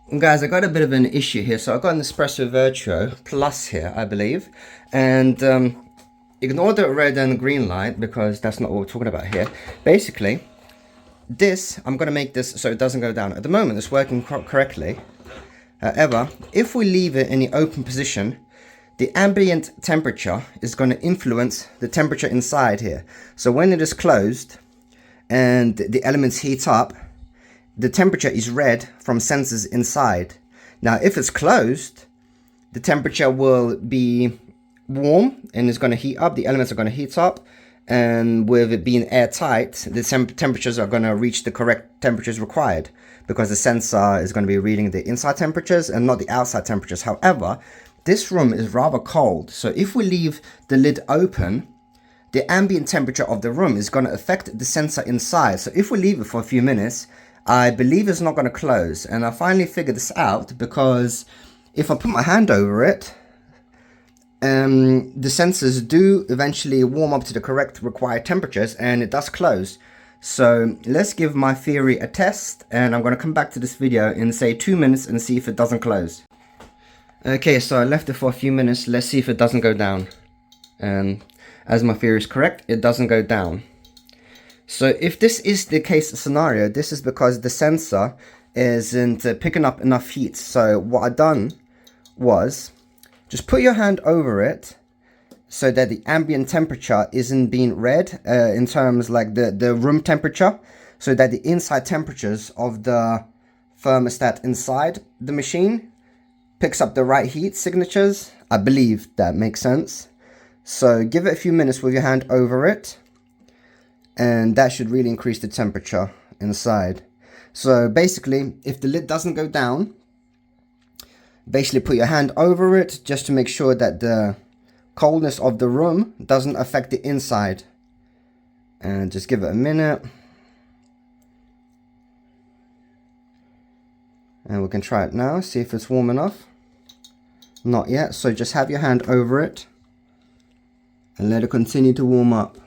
Guys, I got a bit of an issue here. So I got an Nespresso Vertuo Plus here, I believe. And ignore the red and green light because that's not what we're talking about here. Basically, I'm going to make this so it doesn't go down. At the moment, it's working correctly. However, if we leave it in the open position, the ambient temperature is going to influence the temperature inside here. So when it is closed and the elements heat up, the temperature is read from sensors inside. Now, if it's closed, the temperature will be warm and it's going to heat up. The elements are going to heat up, and with it being airtight, the temperatures are going to reach the correct temperatures required because the sensor is going to be reading the inside temperatures and not the outside temperatures. However, this room is rather cold, so if we leave the lid open, the ambient temperature of the room is going to affect the sensor inside. So if we leave it for a few minutes, I believe it's not going to close. And I finally figured this out because if I put my hand over it, the sensors do eventually warm up to the correct required temperatures and it does close. So let's give my theory a test, and I'm going to come back to this video in say 2 minutes and see if it doesn't close. Okay, so I left it for a few minutes. Let's see if it doesn't go down. And as my theory is correct, it doesn't go down. So if this is the case scenario, this is because the sensor isn't picking up enough heat. So what I done was just put your hand over it so that the ambient temperature isn't being read in terms like the room temperature, so that the inside temperatures of the thermostat inside the machine picks up the right heat signatures. I believe that makes sense. So give it a few minutes with your hand over it, and that should really increase the temperature inside. So basically, if the lid doesn't go down, basically put your hand over it just to make sure that the coldness of the room doesn't affect the inside. And just give it a minute. And we can try it now, see if it's warm enough. Not yet, so just have your hand over it and let it continue to warm up.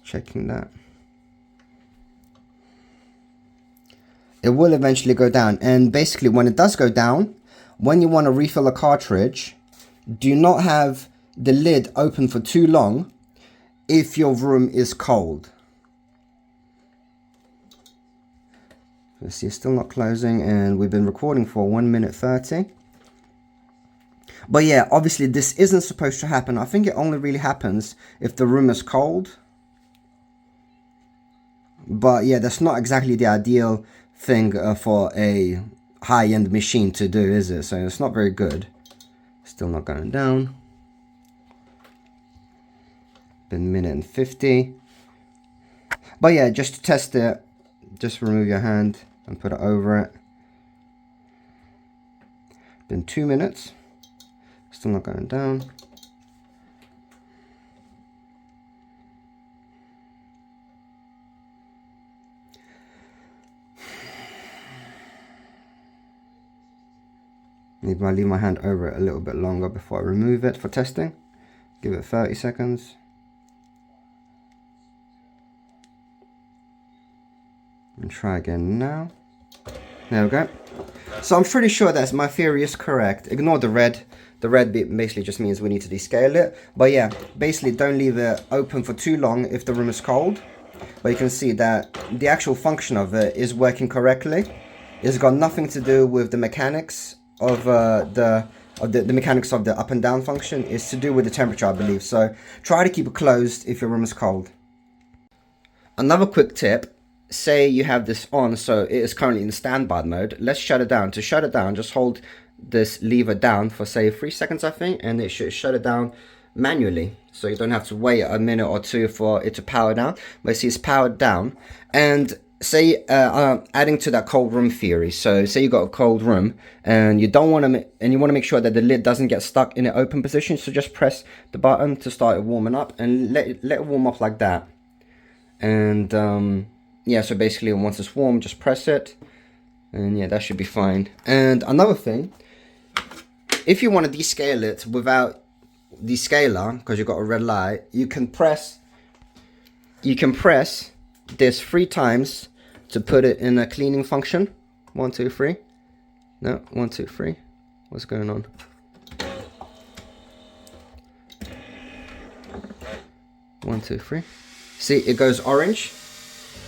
Checking that. It will eventually go down, and basically when it does go down, when you want to refill a cartridge, do not have the lid open for too long if your room is cold. Let's see, it's still not closing, and we've been recording for 1 minute 30. But yeah, obviously this isn't supposed to happen. I think it only really happens if the room is cold. But yeah, that's not exactly the ideal thing for a high-end machine to do, is it? So it's not very good. Still not going down. Been 1 minute and 50. But yeah, just to test it, just remove your hand and put it over it. Been 2 minutes. Still not going down. Maybe I'll leave my hand over it a little bit longer before I remove it for testing. Give it 30 seconds. And try again now. There we go. So I'm pretty sure that my theory is correct. Ignore the red. The red bit basically just means we need to descale it. But yeah, basically don't leave it open for too long if the room is cold. But you can see that the actual function of it is working correctly. It's got nothing to do with the mechanics of the mechanics of the up and down function. Is to do with the temperature, I believe. So try to keep it closed if your room is cold. Another quick tip, say you have this on, so it is currently in standby mode. Let's shut it down. To shut it down, just hold this lever down for say 3 seconds, I think, and it should shut it down manually, so you don't have to wait a minute or two for it to power down. But see, it's powered down. And say adding to that cold room theory, so say you got a cold room and you don't want to, and you want to make sure that the lid doesn't get stuck in an open position, so just press the button to start it warming up and let it warm up like that. And yeah, so basically once it's warm, just press it, and yeah, that should be fine. And another thing, if you want to descale it without the scaler, because you've got a red light, you can press this 3 times to put it in a cleaning function. 1, 2, 3. No, 1, 2, 3. What's going on? One, two, three. See, it goes orange,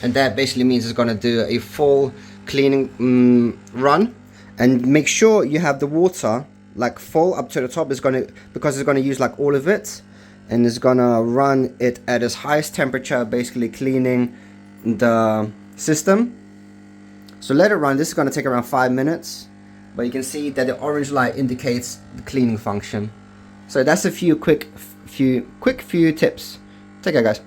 and that basically means it's gonna do a full cleaning run. And make sure you have the water like full up to the top. It's gonna, because it's gonna use like all of it, and it's gonna run it at its highest temperature, basically cleaning the system. So let it run. This is gonna take around 5 minutes, but you can see that the orange light indicates the cleaning function. So that's a few quick few tips. Take care, guys.